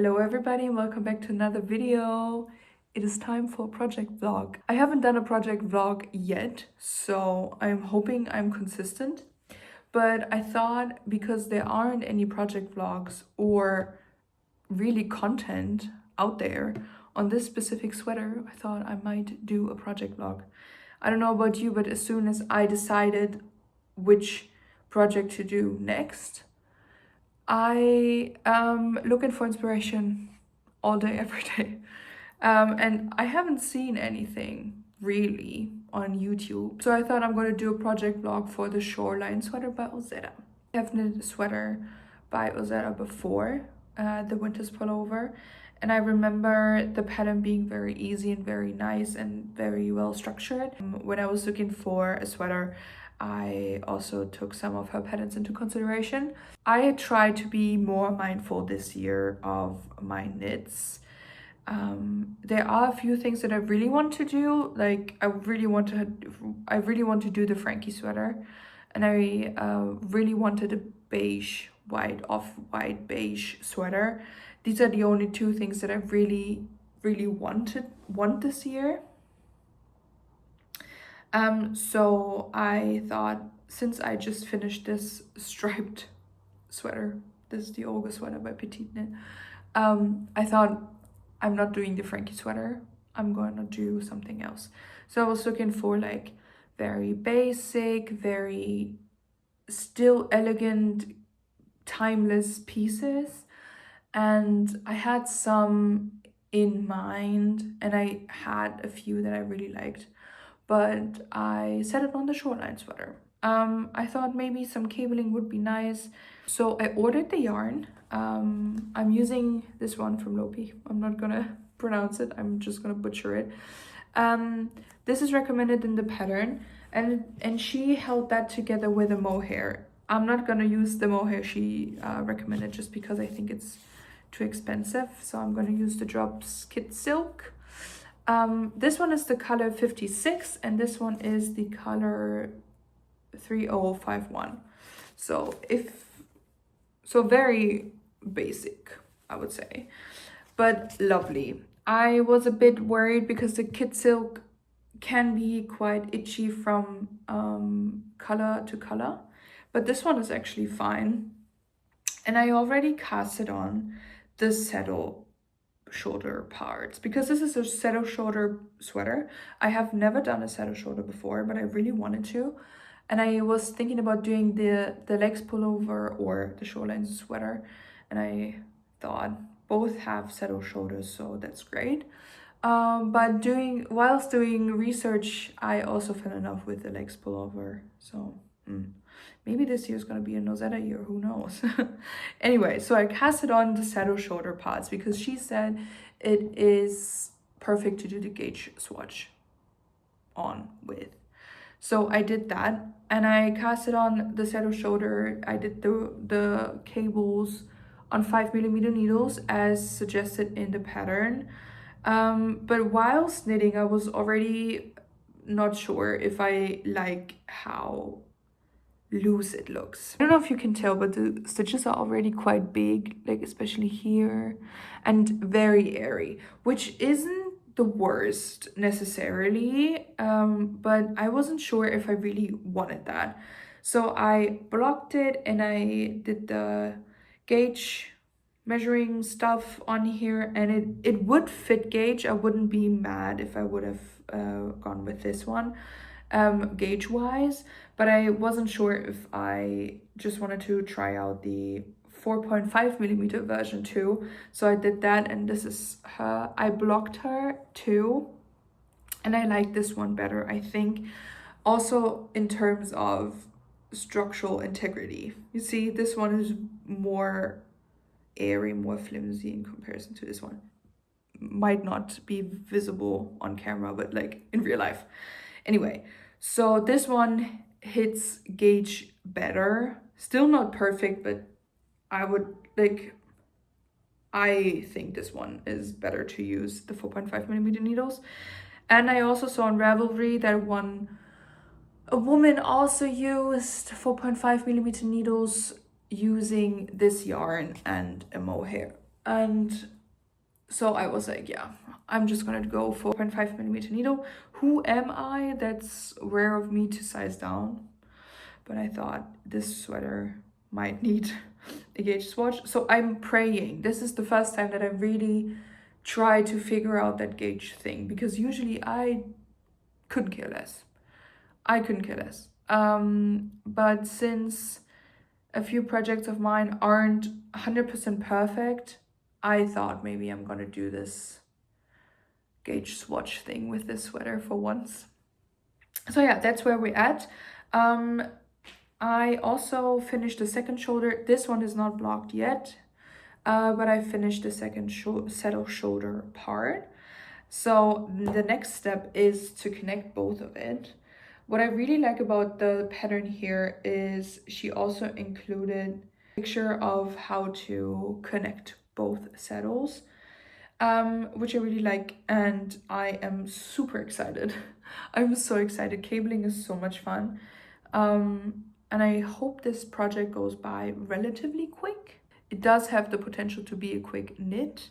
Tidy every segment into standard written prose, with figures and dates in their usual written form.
Hello everybody and welcome back to another video. It is time for a project vlog. I haven't done a project vlog yet, so I'm hoping I'm consistent. But I thought because there aren't any project vlogs or really content out there on this specific sweater, I thought I might do a project vlog. I don't know about you, but as soon as I decided which project to do next, I am looking for inspiration all day, every day. And I haven't seen anything really on YouTube. So I thought I'm going to do a project vlog for the Shoreline sweater by Ozetta. I've knitted a sweater by Ozetta before, the winter's pullover. And I remember the pattern being very easy and very nice and very well structured. When I was looking for a sweater, I also took some of her patterns into consideration. I tried to be more mindful this year of my knits. There are a few things that I really want to do. Like I really want to do the Frankie sweater, and I really wanted a beige, off-white beige sweater. These are the only two things that I really want this year. So I thought, since I just finished this striped sweater, this is the Olga sweater by Petite Knit, I thought I'm not doing the Frankie sweater, I'm gonna do something else. So I was looking for like very basic, very still elegant, timeless pieces, and I had some in mind and I had a few that I really liked, but I set it on the Shoreline sweater. I thought maybe some cabling would be nice, so I ordered the yarn. I'm using this one from Lopi. I'm not gonna pronounce it, I'm just gonna butcher it. This is recommended in the pattern, and she held that together with a mohair. I'm not gonna use the mohair she recommended just because I think it's too expensive, so I'm gonna use the Drops Kit Silk. This one is the color 56 and this one is the color 3051. So very basic, I would say, but lovely. I was a bit worried because the kit silk can be quite itchy from color to color, but this one is actually fine. And I already casted on the saddle shoulder parts because this is a saddle shoulder sweater. I have never done a saddle shoulder before, but I really wanted to, and I was thinking about doing the legs pullover or the shoreline sweater, and I thought both have saddle shoulders, so that's great. But whilst doing research, I also fell in love with the legs pullover, so maybe this year is going to be a ozetta year, who knows. Anyway, so I casted on the saddle shoulder parts because she said it is perfect to do the gauge swatch on with. So I did that and I casted on the saddle shoulder. I did the cables on 5mm needles as suggested in the pattern. But whilst knitting, I was already not sure if I like how loose it looks. I don't know if you can tell, but the stitches are already quite big, like especially here, and very airy, which isn't the worst necessarily, but I wasn't sure if I really wanted that. So I blocked it and I did the gauge measuring stuff on here, and it would fit gauge. I wouldn't be mad if I would have gone with this one gauge wise, but I wasn't sure if I just wanted to try out the 4.5mm version too. So I did that, and this is her. I blocked her too, and I like this one better, I think, also in terms of structural integrity. You see, this one is more airy, more flimsy in comparison to this one. Might not be visible on camera, but like in real life. Anyway, so this one hits gauge better. Still not perfect, but I think this one is better to use the 4.5mm needles. And I also saw on Ravelry that a woman also used 4.5mm needles using this yarn and a mohair. And so I was like, yeah, I'm just gonna go for 4.5mm needle. Who am I? That's rare of me to size down. But I thought this sweater might need a gauge swatch. So I'm praying. This is the first time that I really try to figure out that gauge thing, because usually I couldn't care less. I couldn't care less. But since a few projects of mine aren't 100% perfect, I thought maybe I'm gonna do this gauge swatch thing with this sweater for once. So yeah, that's where we're at. I also finished the second shoulder. This one is not blocked yet, but I finished the second saddle shoulder part. So the next step is to connect both of it. What I really like about the pattern here is she also included a picture of how to connect both saddles, which I really like, and I am super excited. I'm so excited. Cabling is so much fun. And I hope this project goes by relatively quick. It does have the potential to be a quick knit.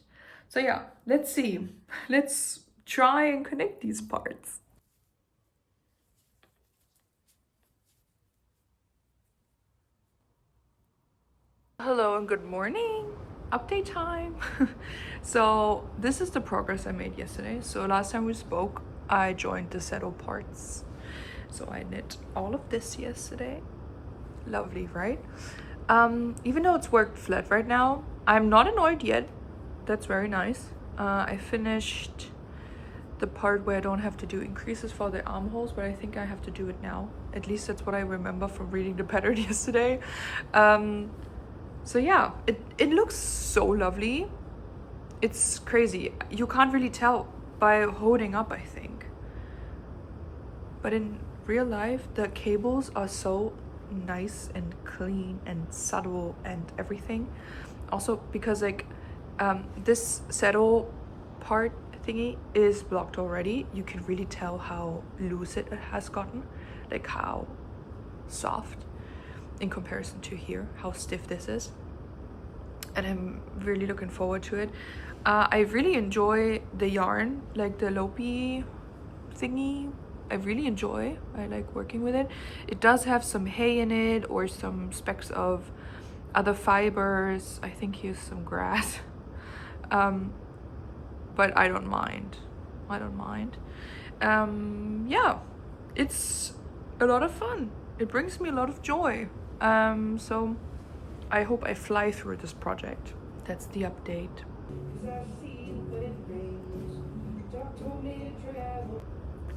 So yeah, let's see. Let's try and connect these parts. Hello and good morning. Update time. So this is the progress I made yesterday. So last time we spoke, I joined the saddle parts. So I knit all of this yesterday. Lovely, right? Even though it's worked flat right now, I'm not annoyed yet. That's very nice. I finished the part where I don't have to do increases for the armholes, but I think I have to do it now. At least that's what I remember from reading the pattern yesterday. So yeah, it looks so lovely. It's crazy. You can't really tell by holding up, I think. But in real life, the cables are so nice and clean and subtle and everything. Also because like this saddle part thingy is blocked already. You can really tell how loose it has gotten, like how soft in comparison to here, how stiff this is. And I'm really looking forward to it. I really enjoy the yarn, like the Lopi thingy. I really enjoy. I like working with it. It does have some hay in it or some specks of other fibers. I think here's some grass. But I don't mind. Yeah, it's a lot of fun. It brings me a lot of joy. So I hope I fly through this project. That's the update.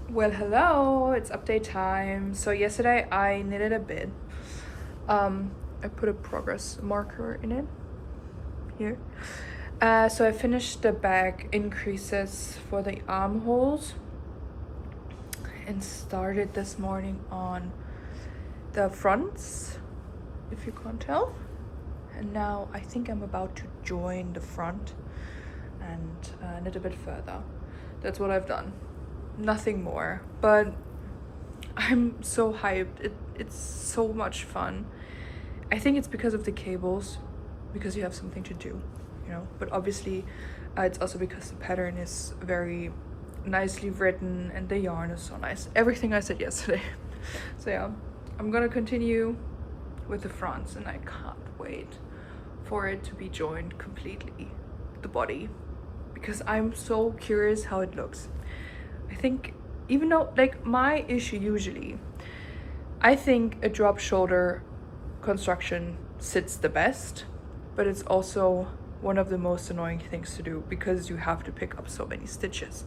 Well, hello, it's update time. So yesterday I knitted a bit. I put a progress marker in it here. So I finished the back increases for the armholes and started this morning on the fronts, if you can't tell. And now I think I'm about to join the front and knit a bit further. That's what I've done. Nothing more, but I'm so hyped. It's so much fun. I think it's because of the cables, because you have something to do, you know, but obviously it's also because the pattern is very nicely written and the yarn is so nice. Everything I said yesterday. So yeah, I'm gonna continue with the fronts and I can't wait for it to be joined completely, the body, because I'm so curious how it looks. I think, even though, like, my issue usually, I think a drop shoulder construction sits the best, but it's also one of the most annoying things to do because you have to pick up so many stitches.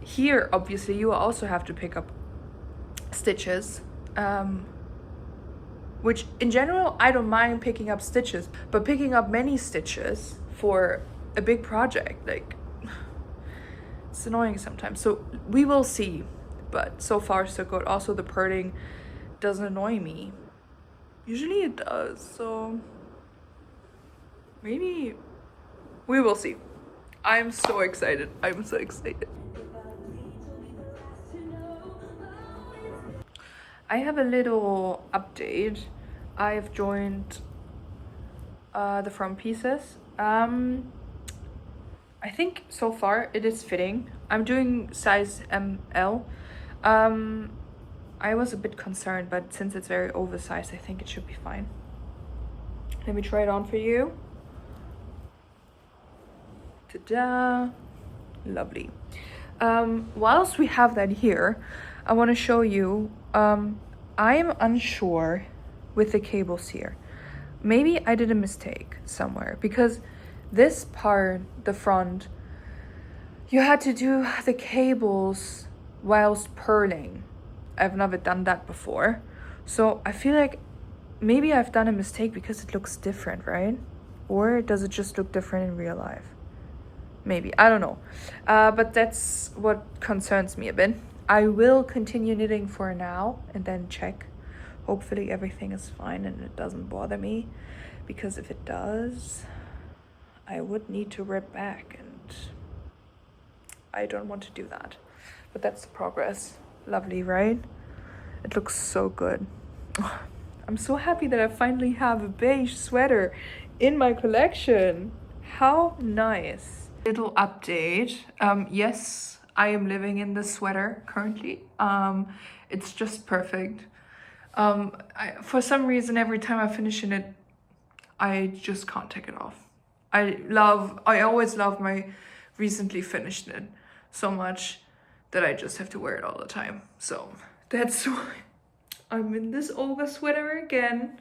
Here, obviously, you also have to pick up stitches, which in general, I don't mind picking up stitches, but picking up many stitches for a big project, like, it's annoying sometimes. So we will see, but so far so good. Also, the purling doesn't annoy me. Usually it does, so maybe we will see. I'm so excited. I have a little update. I've joined the front pieces I think so far it is fitting. I'm doing size ML. I was a bit concerned, but since it's very oversized, I think it should be fine. Let me try it on for you. Ta-da! Lovely. Whilst we have that here, I want to show you, I am unsure with the cables here. Maybe I did a mistake somewhere, because this part, the front, you had to do the cables whilst purling. I've never done that before. So I feel like maybe I've done a mistake because it looks different, right? Or does it just look different in real life? Maybe, I don't know. But that's what concerns me a bit. I will continue knitting for now and then check. Hopefully everything is fine and it doesn't bother me. Because if it does, I would need to rip back, and I don't want to do that. But that's the progress. Lovely, right? It looks so good. I'm so happy that I finally have a beige sweater in my collection. How nice. Little update. Yes, I am living in this sweater currently. It's just perfect. For some reason, every time I finish in it, I just can't take it off. I always love my recently finished knit so much that I just have to wear it all the time. So that's why I'm in this Olga sweater again.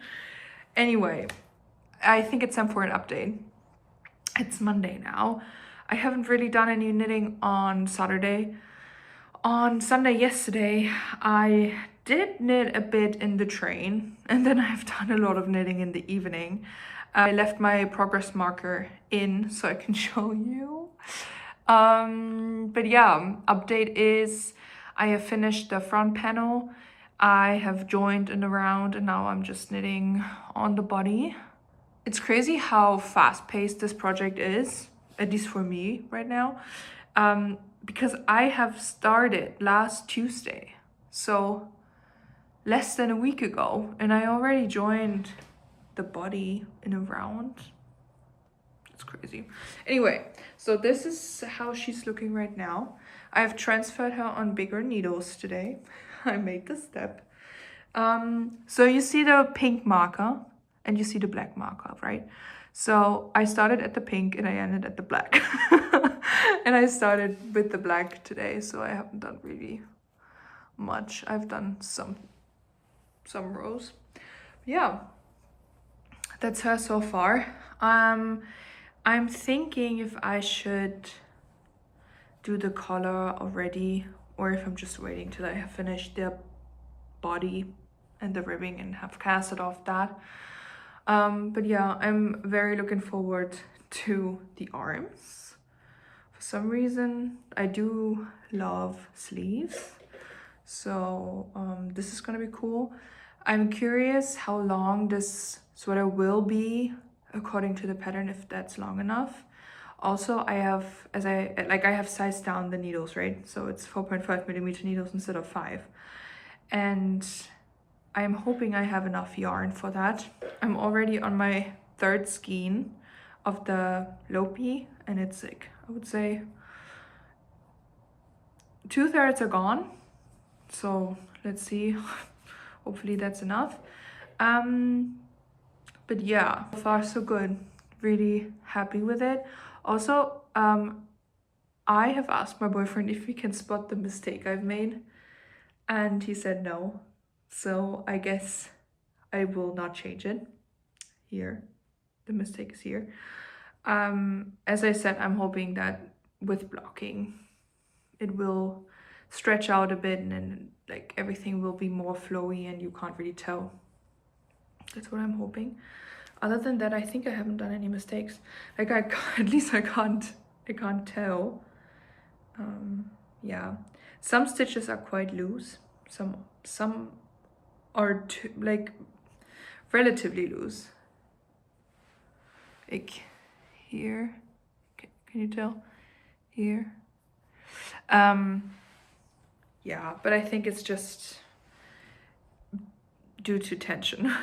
Anyway, I think it's time for an update. It's Monday now. I haven't really done any knitting on Saturday. On Sunday yesterday, I did knit a bit in the train, and then I've done a lot of knitting in the evening. I left my progress marker in so I can show you. But yeah, update is I have finished the front panel. I have joined and around, and now I'm just knitting on the body. It's crazy how fast-paced this project is, at least for me right now. Because I have started last Tuesday, so less than a week ago, and I already joined the body in a round. It's crazy. Anyway, so this is how she's looking right now. I've transferred her on bigger needles today. I made the step. So you see the pink marker and you see the black marker, right? So I started at the pink and I ended at the black. And I started with the black today, so I haven't done really much. I've done some rows. Yeah, that's her so far. I'm thinking if I should do the collar already, or if I'm just waiting till I have finished the body and the ribbing and have casted off that. But yeah, I'm very looking forward to the arms. For some reason, I do love sleeves. So this is gonna be cool. I'm curious how long this sweater will be according to the pattern, if that's long enough. Also, I have, I have sized down the needles, right? So it's 4.5 millimeter needles instead of 5. And I'm hoping I have enough yarn for that. I'm already on my 3rd skein of the Lopi, and it's like, I would say 2/3 are gone. So let's see. Hopefully that's enough. But yeah, so far so good. Really happy with it. Also, I have asked my boyfriend if he can spot the mistake I've made, and he said no. So I guess I will not change it. Here, the mistake is here. As I said, I'm hoping that with blocking, it will stretch out a bit, and then like everything will be more flowy and you can't really tell. That's what I'm hoping. Other than that, I think I haven't done any mistakes. Like at least I can't tell. Yeah, some stitches are quite loose. Some are like relatively loose. Like here, can you tell? Here. Yeah, but I think it's just due to tension.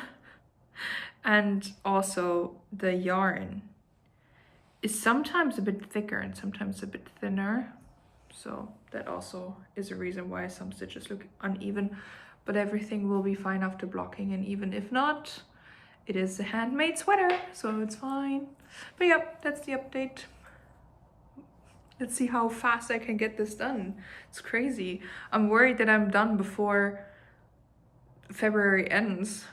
And also the yarn is sometimes a bit thicker and sometimes a bit thinner. So that also is a reason why some stitches look uneven, but everything will be fine after blocking. And even if not, it is a handmade sweater, so it's fine. But yeah, that's the update. Let's see how fast I can get this done. It's crazy. I'm worried that I'm done before February ends.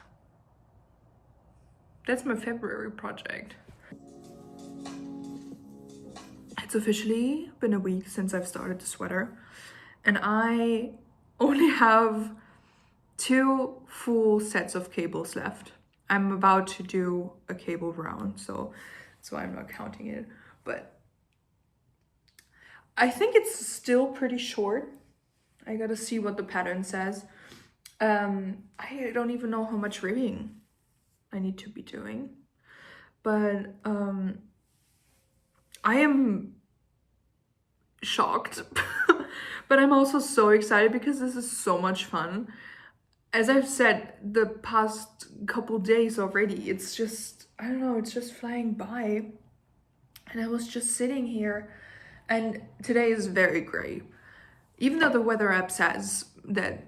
That's my February project. It's officially been a week since I've started the sweater, and I only have 2 full sets of cables left. I'm about to do a cable round, so that's why I'm not counting it. But I think it's still pretty short. I gotta see what the pattern says. I don't even know how much ribbing I need to be doing, but I am shocked, but I'm also so excited because this is so much fun. As I've said the past couple days already, it's just, I don't know, it's just flying by. And I was just sitting here, and today is very gray. Even though the weather app says that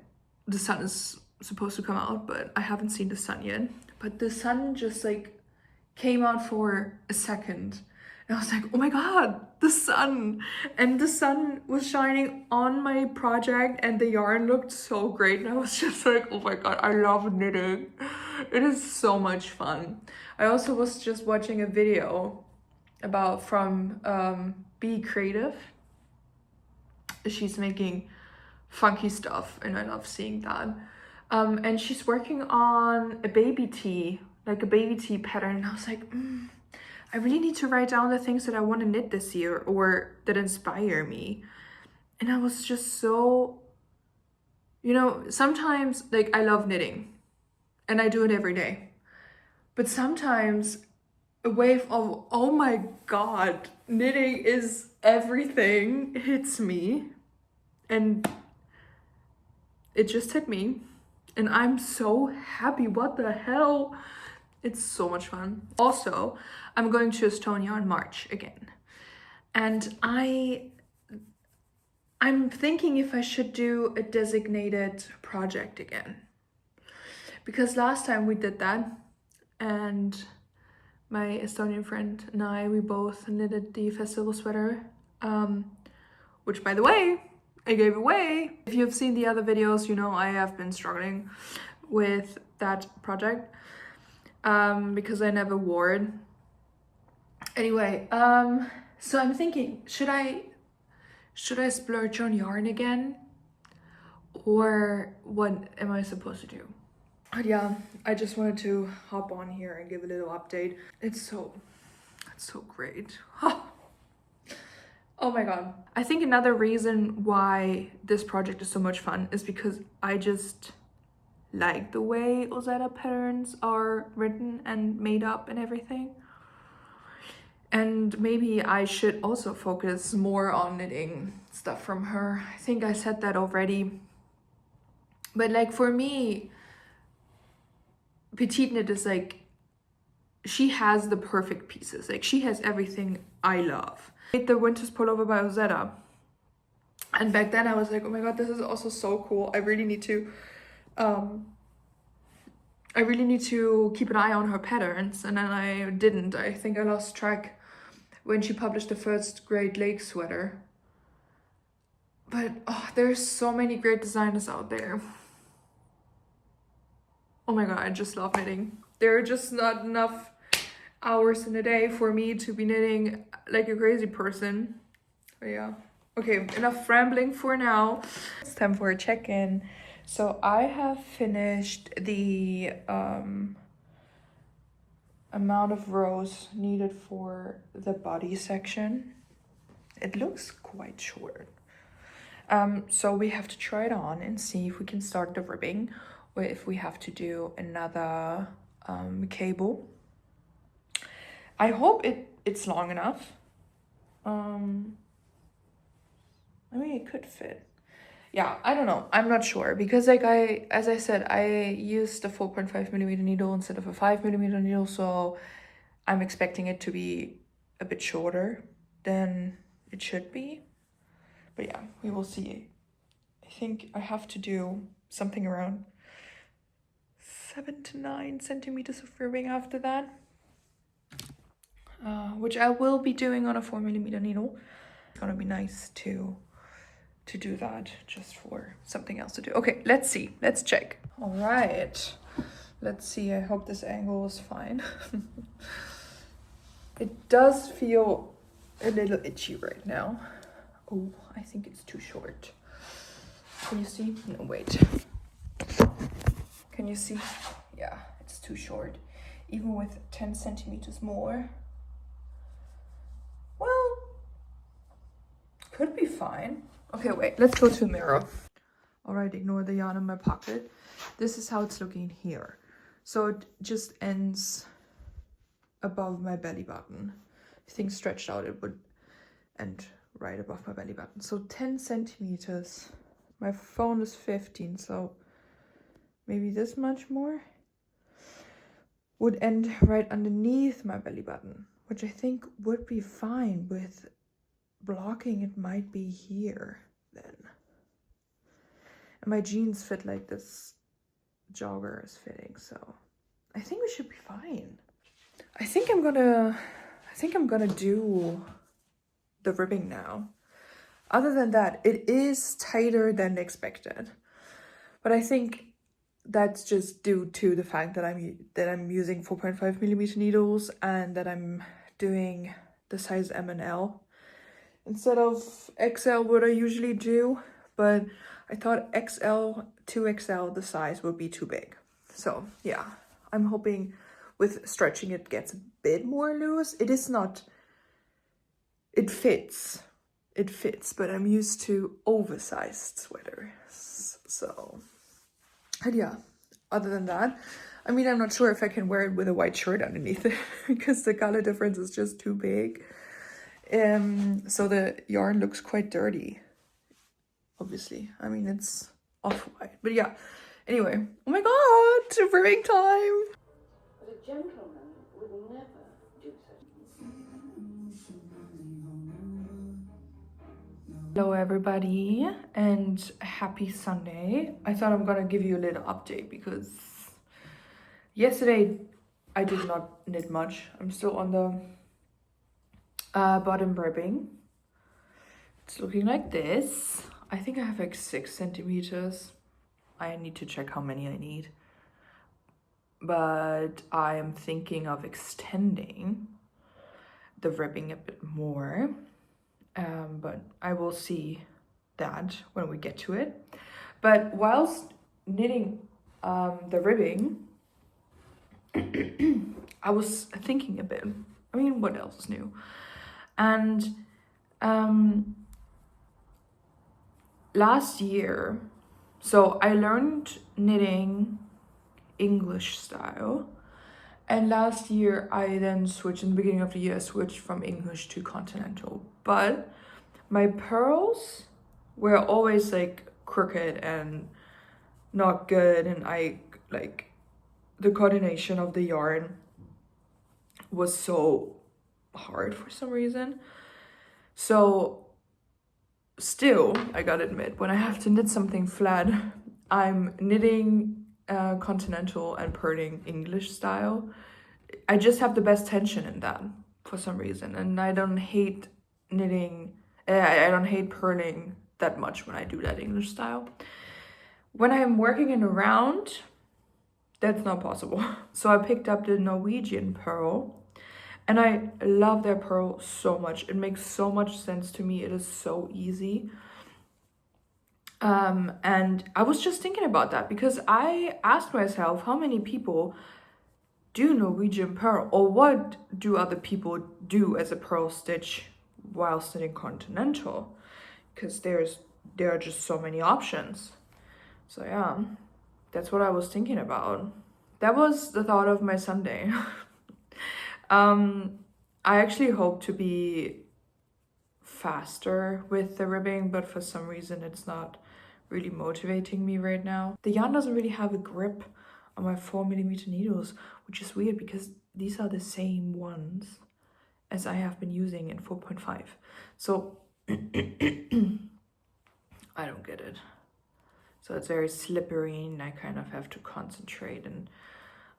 the sun is supposed to come out, but I haven't seen the sun yet. But the sun just like came out for a second. And I was like, oh my God, the sun. And the sun was shining on my project and the yarn looked so great. And I was just like, oh my God, I love knitting. It is so much fun. I also was just watching a video from Be Creative. She's making funky stuff and I love seeing that. And she's working on a baby tee, like a baby tee pattern. And I was like, I really need to write down the things that I want to knit this year or that inspire me. And I was just so, you know, sometimes like I love knitting and I do it every day. But sometimes a wave of, oh my God, knitting is everything hits me. And it just hit me. And I'm so happy. What the hell? It's so much fun. Also, I'm going to Estonia in March again. And I'm thinking if I should do a designated project again. Because last time we did that, and my Estonian friend and I, we both knitted the festival sweater, which by the way, I gave away. If you've seen the other videos, you know I have been struggling with that project because I never wore it. Anyway, so I'm thinking, should I splurge on yarn again? Or what am I supposed to do? But yeah, I just wanted to hop on here and give a little update. It's so great. Oh my God. I think another reason why this project is so much fun is because I just like the way ozetta patterns are written and made up and everything. And maybe I should also focus more on knitting stuff from her. I think I said that already. But like for me, Petite Knit is like, she has the perfect pieces. Like she has everything I love. I made the Winter's Pullover by Ozetta. And back then I was like, oh my God, this is also so cool. I really need to keep an eye on her patterns. And then I didn't. I think I lost track when she published the first Great Lakes sweater. But there's so many great designers out there. Oh my God, I just love knitting. There are just not enough hours in a day for me to be knitting like a crazy person. But yeah. Okay, enough rambling for now. It's time for a check-in. So I have finished the amount of rows needed for the body section. It looks quite short. So we have to try it on and see if we can start the ribbing or if we have to do another cable. I hope it's long enough. I mean, it could fit. Yeah, I don't know. I'm not sure because like as I said, I used a 4.5 millimeter needle instead of a 5 millimeter needle. So I'm expecting it to be a bit shorter than it should be. But yeah, we will see. I think I have to do something around 7 to 9 centimeters of ribbing after that. Which I will be doing on a 4mm needle. It's gonna be nice to do that just for something else to do. Okay, let's see. Let's check. All right. Let's see. I hope this angle is fine. It does feel a little itchy right now. Oh, I think it's too short. Can you see? No, wait. Can you see? Yeah, it's too short. Even with 10 centimeters more. Well, could be fine. Okay, wait, let's go to a mirror. All right, ignore the yarn in my pocket. This is how it's looking here. So it just ends above my belly button. If things stretched out, it would end right above my belly button. So 10 centimeters. My phone is 15, so maybe this much more would end right underneath my belly button, which I think would be fine with blocking. It might be here then. And my jeans fit like this jogger is fitting, so I think we should be fine. I think I'm gonna do the ribbing now. Other than that, it is tighter than expected, but I think that's just due to the fact that I'm using 4.5mm needles and that I'm doing the size M and L instead of XL, what I usually do. But I thought XL to XL, the size would be too big. So yeah, I'm hoping with stretching it gets a bit more loose. It is not, it fits, but I'm used to oversized sweaters. So, and yeah, other than that, I mean, I'm not sure if I can wear it with a white shirt underneath it because the color difference is just too big. So the yarn looks quite dirty, obviously. I mean, it's off-white, but yeah. Anyway, oh my god, ribbing time! But a gentleman would never do such. Hello everybody and happy Sunday. I thought I'm gonna give you a little update because yesterday I did not knit much. I'm still on the bottom ribbing. It's looking like this. I think I have like 6 centimeters. I need to check how many I need. But I am thinking of extending the ribbing a bit more. But I will see that when we get to it. But whilst knitting the ribbing, I was thinking a bit. I mean, what else is new? And last year, so I learned knitting English style. And last year I then switched, in the beginning of the year, I switched from English to continental. But my pearls were always like crooked and not good. And I like the coordination of the yarn was so hard for some reason. So still, I gotta admit, when I have to knit something flat, I'm knitting continental and purling English style. I just have the best tension in that for some reason, and I don't hate knitting, I don't hate purling that much when I do that English style. When I'm working in a round, that's not possible. So I picked up the Norwegian purl, and I love their purl so much. It makes so much sense to me. It is so easy. And I was just thinking about that because I asked myself how many people do Norwegian purl, or what do other people do as a purl stitch while knitting continental, because there are just so many options. So yeah, that's what I was thinking about. That was the thought of my Sunday. I actually hope to be faster with the ribbing, but for some reason it's not really motivating me right now. The yarn doesn't really have a grip on my 4mm needles, which is weird because these are the same ones as I have been using in 4.5. So I don't get it. So it's very slippery and I kind of have to concentrate, and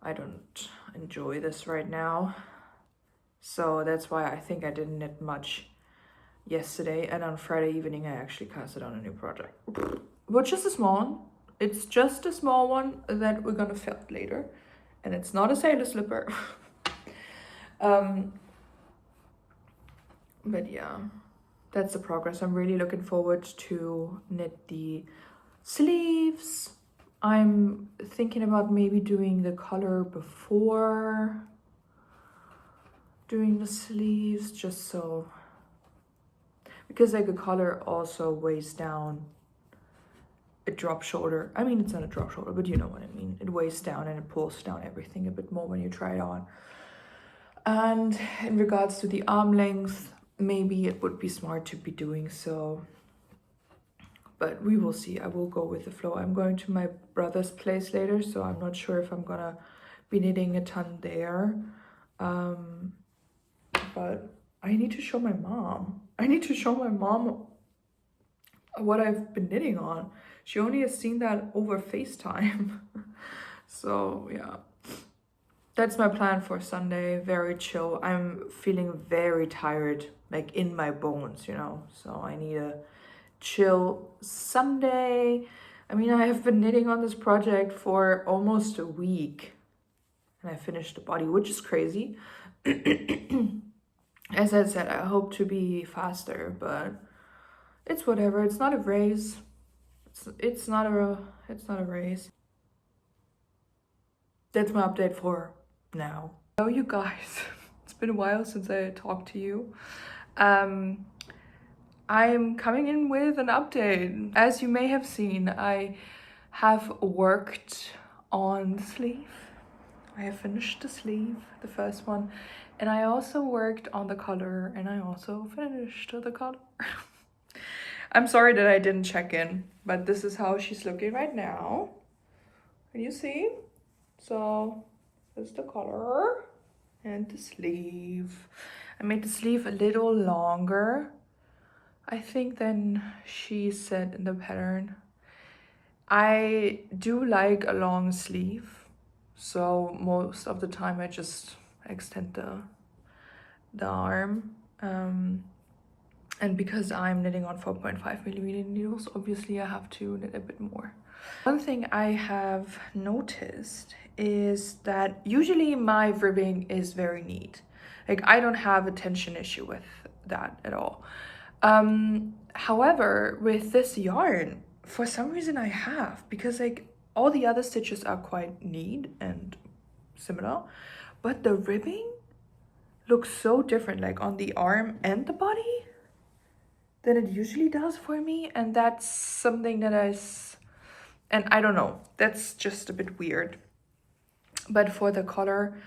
I don't enjoy this right now. So that's why I think I didn't knit much yesterday, and on Friday evening I actually casted on a new project. But just a small one. It's just a small one that we're gonna felt later. And it's not a sailor slipper. But yeah, that's the progress. I'm really looking forward to knit the sleeves. I'm thinking about maybe doing the color before doing the sleeves, just so, because like a collar also weighs down a drop shoulder. I mean, it's not a drop shoulder, but you know what I mean. It weighs down and it pulls down everything a bit more when you try it on. And in regards to the arm length, maybe it would be smart to be doing so, but we will see. I will go with the flow. I'm going to my brother's place later, so I'm not sure if I'm gonna be knitting a ton there. But I need to show my mom. I need to show my mom what I've been knitting on. She only has seen that over FaceTime. So yeah, that's my plan for Sunday. Very chill. I'm feeling very tired, like in my bones, you know. So I need a chill Sunday. I mean, I have been knitting on this project for almost a week. And I finished the body, which is crazy. As I said, I hope to be faster, but it's whatever. It's not a race. It's not a race. That's my update for now. Hello, you guys. It's been a while since I talked to you. I'm coming in with an update. As you may have seen, I have worked on the sleeve. I have finished the sleeve, the first one, and I also worked on the color, and I also finished the color. I'm sorry that I didn't check in, but this is how she's looking right now. Can you see? So this is the color and the sleeve. I made the sleeve a little longer, I think, than she said in the pattern. I do like a long sleeve, so most of the time I just extend the arm. And because I'm knitting on 4.5mm needles, obviously I have to knit a bit more. One thing I have noticed is that usually my ribbing is very neat. Like, I don't have a tension issue with that at all. However, with this yarn, for some reason I have, because like all the other stitches are quite neat and similar, but the ribbing looks so different, like on the arm and the body, than it usually does for me. And that's something that and I don't know, that's just a bit weird. But for the collar,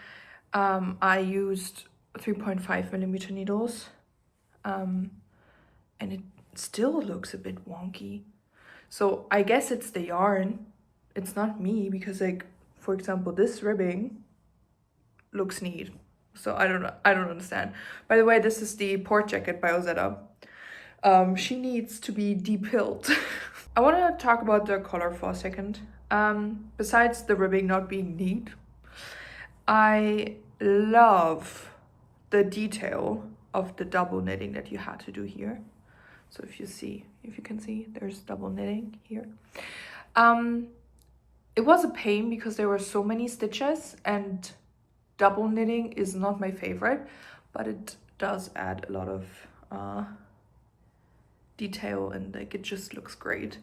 I used 3.5mm needles, and it still looks a bit wonky. So I guess it's the yarn, it's not me, because like, for example, this ribbing looks neat. So I don't understand. By the way, this is the port jacket by Ozetta. She needs to be depilled. I want to talk about the collar for a second. Besides the ribbing not being neat, I love the detail of the double knitting that you had to do here. So if you can see, there's double knitting here. It was a pain because there were so many stitches, and double knitting is not my favorite, but it does add a lot of detail, and like it just looks great.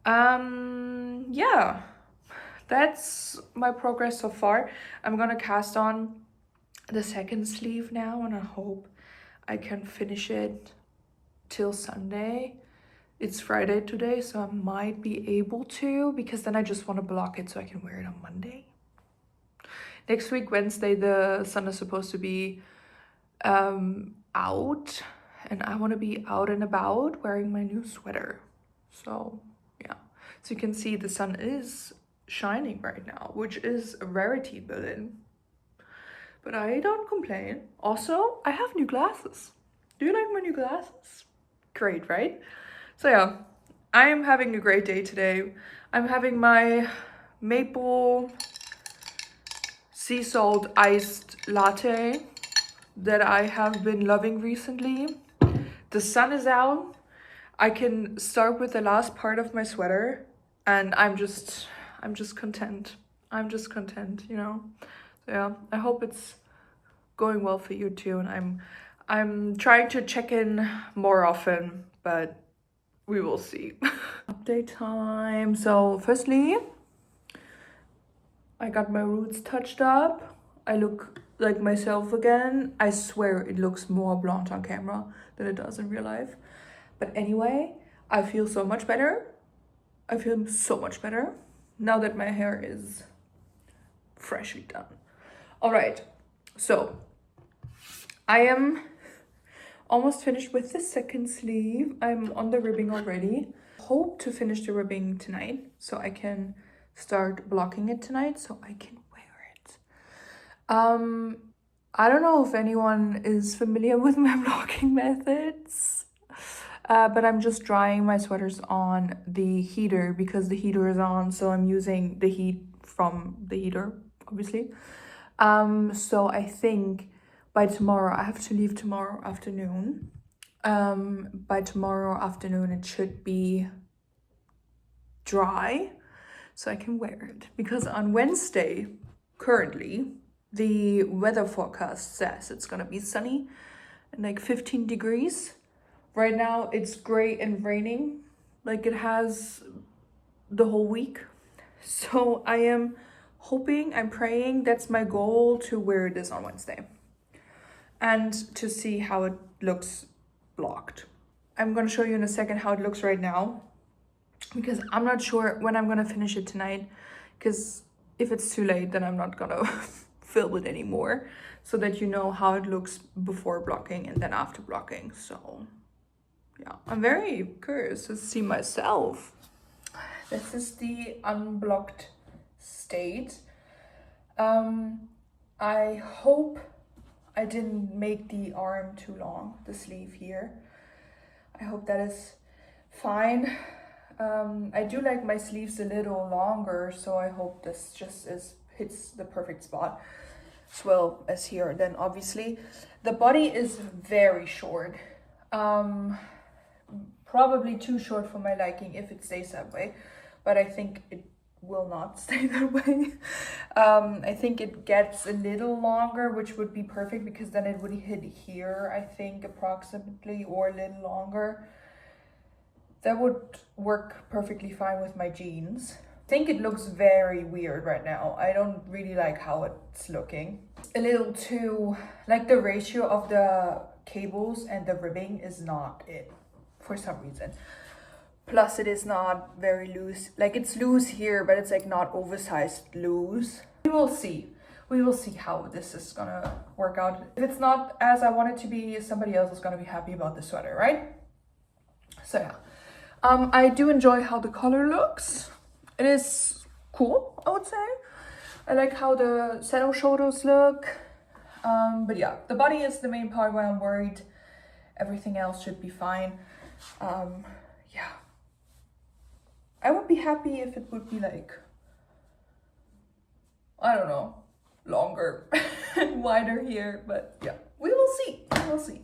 Yeah, that's my progress so far. I'm gonna cast on the second sleeve now, and I hope I can finish it till Sunday. It's Friday today, so I might be able to, because then I just want to block it so I can wear it on Monday. Next week, Wednesday, the sun is supposed to be out, and I want to be out and about wearing my new sweater. So yeah, so you can see the sun is shining right now, which is a rarity, Berlin. but I don't complain. Also, I have new glasses. Do you like my new glasses? Great, right? So yeah, I am having a great day today. I'm having my maple sea salt iced latte that I have been loving recently. The sun is out. I can start with the last part of my sweater, and I'm just content. I'm just content, you know. So yeah, I hope it's going well for you too, and I'm trying to check in more often, but we will see. Update time. So firstly, I got my roots touched up. I look like myself again. I swear it looks more blonde on camera than it does in real life. But anyway, I feel so much better. I feel so much better now that my hair is freshly done. All right, so I am almost finished with the second sleeve. I'm on the ribbing already. Hope to finish the ribbing tonight so I can start blocking it tonight so I can wear it. I don't know if anyone is familiar with my blocking methods, but I'm just drying my sweaters on the heater because the heater is on, so I'm using the heat from the heater, obviously. So I think by tomorrow, I have to leave tomorrow afternoon. By tomorrow afternoon, it should be dry so I can wear it. Because on Wednesday, currently, the weather forecast says it's gonna be sunny and like 15 degrees. Right now, it's gray and raining like it has the whole week. So I am hoping, I'm praying, that's my goal, to wear this on Wednesday and to see how it looks blocked. I'm gonna show you in a second how it looks right now because I'm not sure when I'm gonna finish it tonight, because if it's too late then I'm not gonna film it anymore, so that you know how it looks before blocking and then after blocking. So yeah, I'm very curious to see myself. This is the unblocked state. I hope I didn't make the arm too long, the sleeve here. I hope that is fine. I do like my sleeves a little longer, so I hope this just hits the perfect spot as well as here. Then obviously the body is very short. Probably too short for my liking if it stays that way, but I think it will not stay that way. I think it gets a little longer, which would be perfect because then it would hit here, I think, approximately, or a little longer. That would work perfectly fine with my jeans. I think it looks very weird right now. I don't really like how it's looking. A little too, like the ratio of the cables and the ribbing is not it for some reason. Plus it is not very loose. Like it's loose here, but it's like not oversized loose. We will see. We will see how this is gonna work out. If it's not as I want it to be, somebody else is gonna be happy about the sweater, right? So yeah. I do enjoy how the color looks. It is cool, I would say. I like how the saddle shoulders look. But yeah, the body is the main part where I'm worried. Everything else should be fine. Yeah. I would be happy if it would be like, I don't know, longer and wider here, but yeah, we will see. We will see.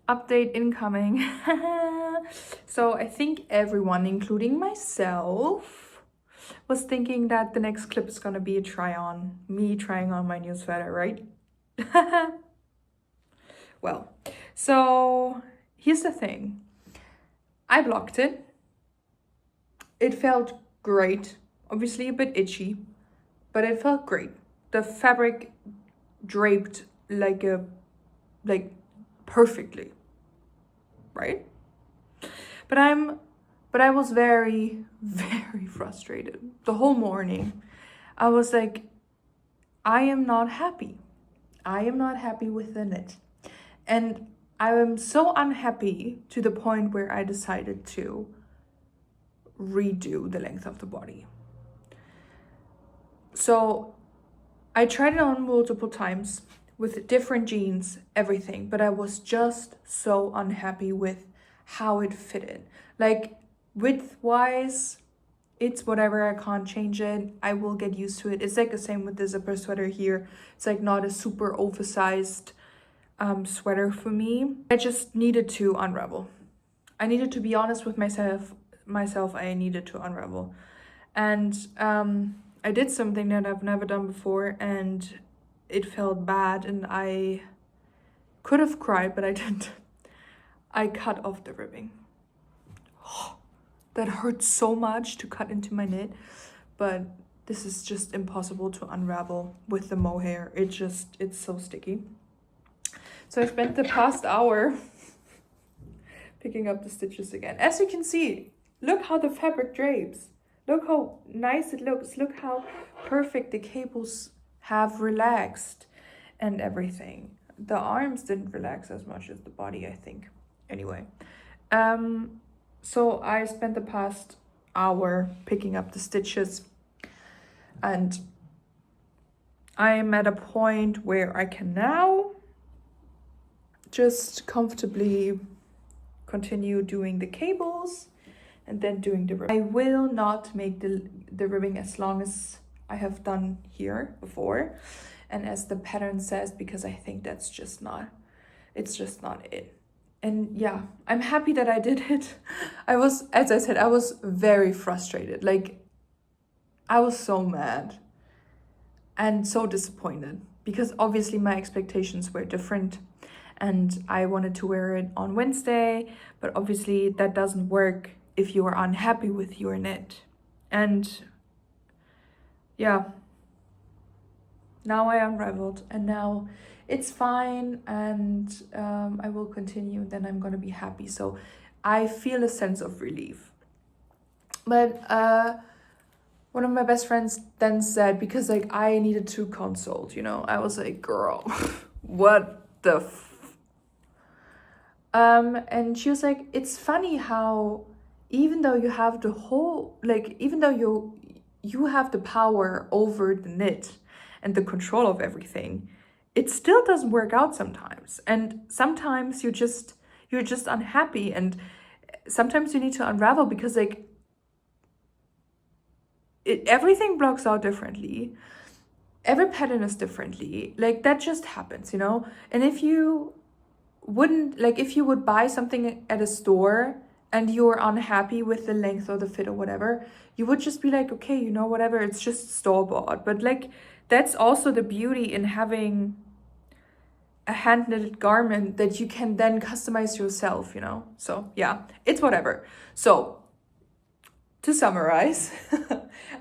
Update incoming. So I think everyone, including myself, was thinking that the next clip is gonna be a try on, me trying on my new sweater, right? Well, so here's the thing. I blocked it. It felt great, obviously a bit itchy, but it felt great. The fabric draped like perfectly, right? But I was very, very frustrated the whole morning. I was like, I am not happy. I am not happy with the knit. And I am so unhappy to the point where I decided to redo the length of the body. So I tried it on multiple times with different jeans, everything, but I was just so unhappy with how it fitted. Like width-wise, it's whatever, I can't change it. I will get used to it. It's like the same with the zipper sweater here. It's like not a super oversized sweater for me. I just needed to unravel. I needed to be honest with myself. I needed to unravel. And I did something that I've never done before, and it felt bad, and I could have cried, but I didn't. I cut off the ribbing. That hurt so much to cut into my knit, but this is just impossible to unravel with the mohair. It's so sticky. So I spent the past hour picking up the stitches again. As you can see, look how the fabric drapes. Look how nice it looks. Look how perfect the cables have relaxed and everything. The arms didn't relax as much as the body, I think. Anyway, so I spent the past hour picking up the stitches, and I am at a point where I can now just comfortably continue doing the cables and then doing the ribbing. I will not make the ribbing as long as I have done here before, and as the pattern says, because I think that's just not, it's just not it. And yeah, I'm happy that I did it. I was, as I said, I was very frustrated. Like, I was so mad and so disappointed because obviously my expectations were different, and I wanted to wear it on Wednesday, but obviously that doesn't work if you are unhappy with your knit. And yeah, now I unraveled, and now it's fine, and I will continue, then I'm gonna be happy. So I feel a sense of relief. But one of my best friends then said, because like I needed to consult, you know, I was like, girl, what the and she was like, it's funny how even though you have the whole, like, even though you have the power over the knit and the control of everything, it still doesn't work out sometimes. And sometimes you're just unhappy, and sometimes you need to unravel because like everything blocks out differently. Every pattern is differently. Like that just happens, you know? And if you would buy something at a store and you're unhappy with the length or the fit or whatever, you would just be like, okay, you know, whatever, it's just store-bought. But like, that's also the beauty in having a hand-knitted garment that you can then customize yourself, you know? So yeah, it's whatever. So to summarize,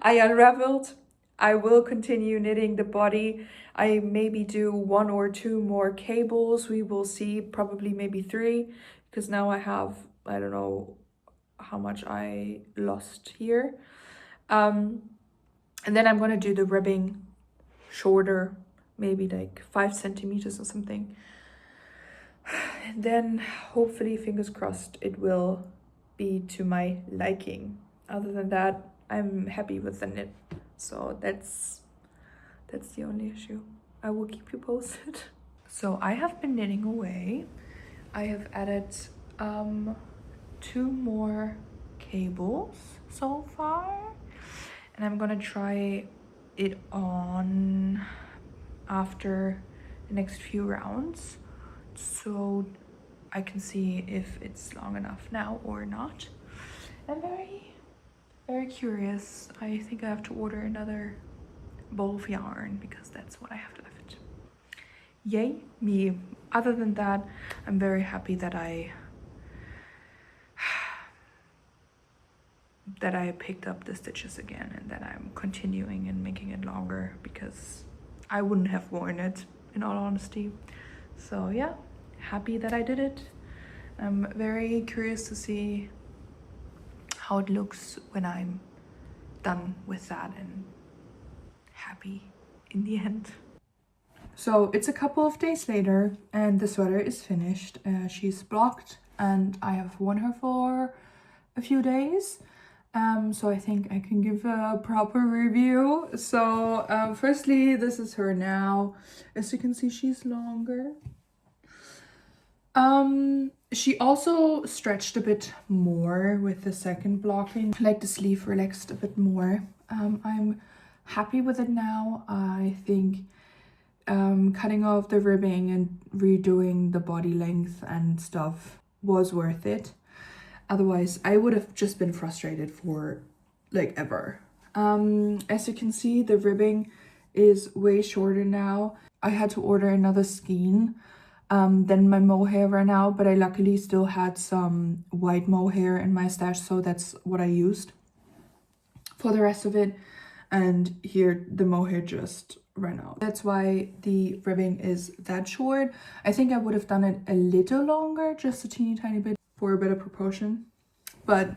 I unraveled. I will continue knitting the body. I maybe do 1 or 2 more cables. We will see, probably maybe 3, because now I have, I don't know how much I lost here. And then I'm gonna do the ribbing shorter, maybe like 5 centimeters or something. And then hopefully, fingers crossed, it will be to my liking. Other than that, I'm happy with the knit. So that's the only issue. I will keep you posted. So I have been knitting away. I have added 2 more cables so far, and I'm gonna try it on after the next few rounds, so I can see if it's long enough now or not. I'm very curious. I think I have to order another ball of yarn because that's what I have left. Yay me. Other than that, I'm very happy that I picked up the stitches again, and that I'm continuing and making it longer, because I wouldn't have worn it in all honesty. So yeah, happy that I did it. I'm very curious to see how it looks when I'm done with that and happy in the end. So it's a couple of days later and the sweater is finished. She's blocked and I have worn her for a few days. So I think I can give a proper review. So firstly, this is her now. As you can see, she's longer. She also stretched a bit more with the second blocking, like the sleeve relaxed a bit more. I'm happy with it now. I think cutting off the ribbing and redoing the body length and stuff was worth it. Otherwise, I would have just been frustrated for like ever. As you can see, the ribbing is way shorter now. I had to order another skein. Then my mohair ran out, but I luckily still had some white mohair in my stash, so that's what I used for the rest of it. And here the mohair just ran out. That's why the ribbing is that short. I think I would have done it a little longer, just a teeny tiny bit for a better proportion, but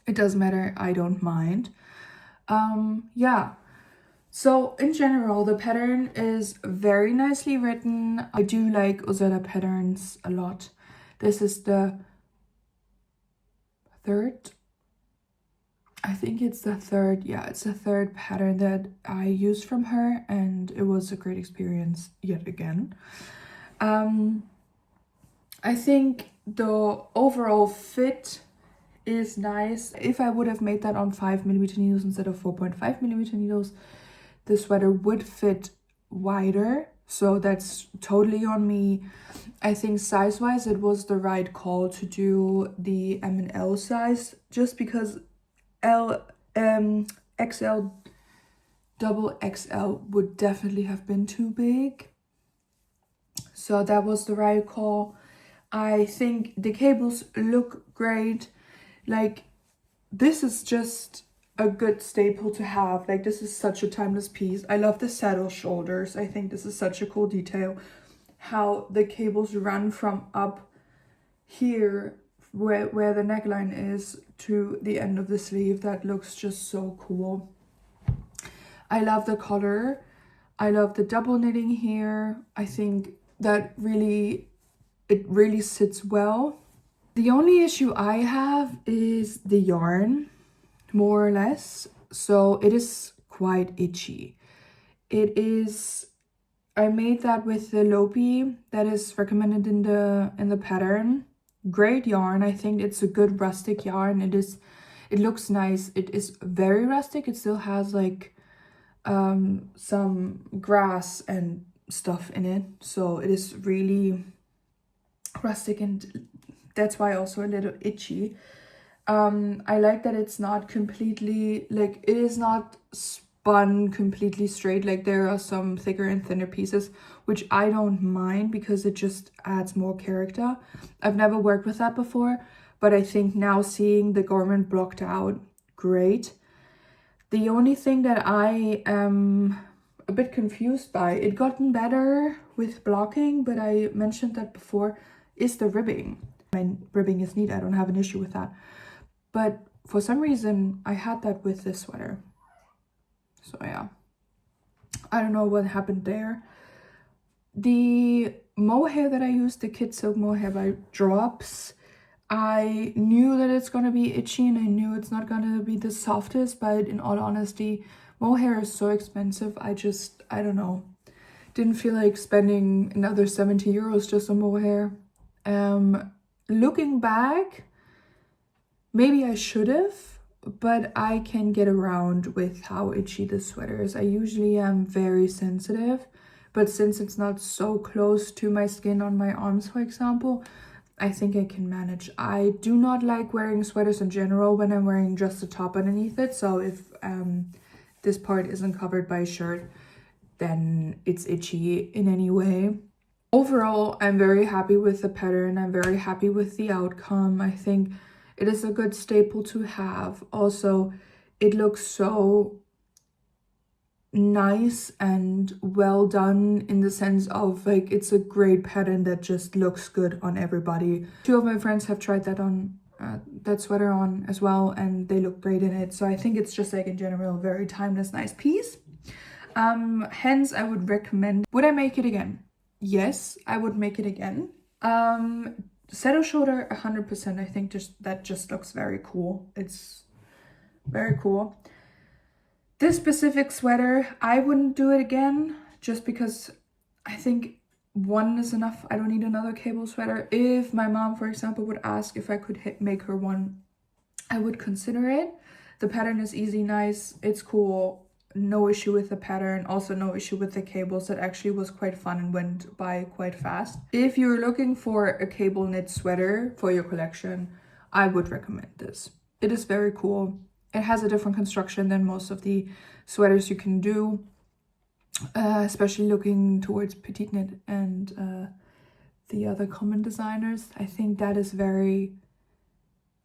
it doesn't matter, I don't mind. Yeah. So in general, the pattern is very nicely written. I do like ozetta patterns a lot. This is the third, I think it's the third, yeah, it's the third pattern that I used from her, and it was a great experience yet again. I think the overall fit is nice. If I would have made that on 5mm needles instead of 4.5mm needles, the sweater would fit wider, so that's totally on me. I think size-wise it was the right call to do the M and L size, just because XL, double XL would definitely have been too big. So that was the right call. I think the cables look great. Like, this is just a good staple to have. Like, this is such a timeless piece. I love the saddle shoulders. I think this is such a cool detail. How the cables run from up here where the neckline is to the end of the sleeve. That looks just so cool. I love the color. I love the double knitting here. I think that it really sits well. The only issue I have is the yarn, more or less. So it is quite itchy. It is, I made that with the Lopi that is recommended in the pattern. Great yarn. I think it's a good rustic yarn. It looks nice. It is very rustic. It still has like some grass and stuff in it, so it is really rustic, and that's why also a little itchy. I like that it's not completely, like, it is not spun completely straight. Like, there are some thicker and thinner pieces, which I don't mind because it just adds more character. I've never worked with that before, but I think now seeing the garment blocked out, great. The only thing that I am a bit confused by, it gotten better with blocking, but I mentioned that before, is the ribbing. I mean, ribbing is neat, I don't have an issue with that. But for some reason, I had that with this sweater. So yeah, I don't know what happened there. The mohair that I used, the Kid Silk mohair by Drops, I knew that it's gonna be itchy and I knew it's not gonna be the softest, but in all honesty, mohair is so expensive. I don't know, didn't feel like spending another 70 euros just on mohair. Looking back, maybe I should have, but I can get around with how itchy this sweater is. I usually am very sensitive, but since it's not so close to my skin on my arms, for example, I think I can manage. I do not like wearing sweaters in general when I'm wearing just the top underneath it. So if this part isn't covered by a shirt, then it's itchy in any way. Overall, I'm very happy with the pattern. I'm very happy with the outcome. I think it is a good staple to have. Also, it looks so nice and well done in the sense of, like, it's a great pattern that just looks good on everybody. Two of my friends have tried that on that sweater on as well, and they look great in it. So I think it's just, like, in general, a very timeless, nice piece. Hence I would recommend. Would I make it again? Yes, I would make it again. Saddle shoulder 100%. I think that just looks very cool. It's Very cool. This specific sweater, I wouldn't do it again just because I think one is enough. I don't need another cable sweater. If my mom, for example, would ask if I could make her one, I would consider it. The pattern is easy, nice, it's cool. No issue with the pattern, also no issue with the cables. It actually was quite fun and went by quite fast. If you're looking for a cable knit sweater for your collection, I would recommend this. It is very cool. It has a different construction than most of the sweaters you can do, especially looking towards petite knit and the other common designers. I think that is a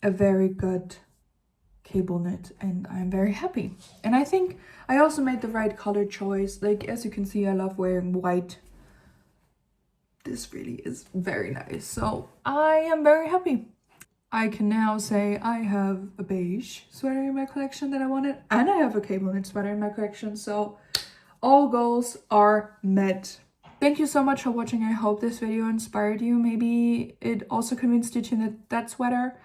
very good cable knit, and I'm very happy. And I think I also made the right color choice. Like, as you can see, I love wearing white. This really is very nice, so I am very happy. I can now say I have a beige sweater in my collection that I wanted, and I have a cable knit sweater in my collection, so all goals are met. Thank you so much for watching. I hope this video inspired you. Maybe it also convinced you to knit that sweater.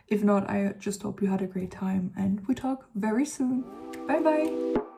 If not, I just hope you had a great time, and we talk very soon. Bye bye.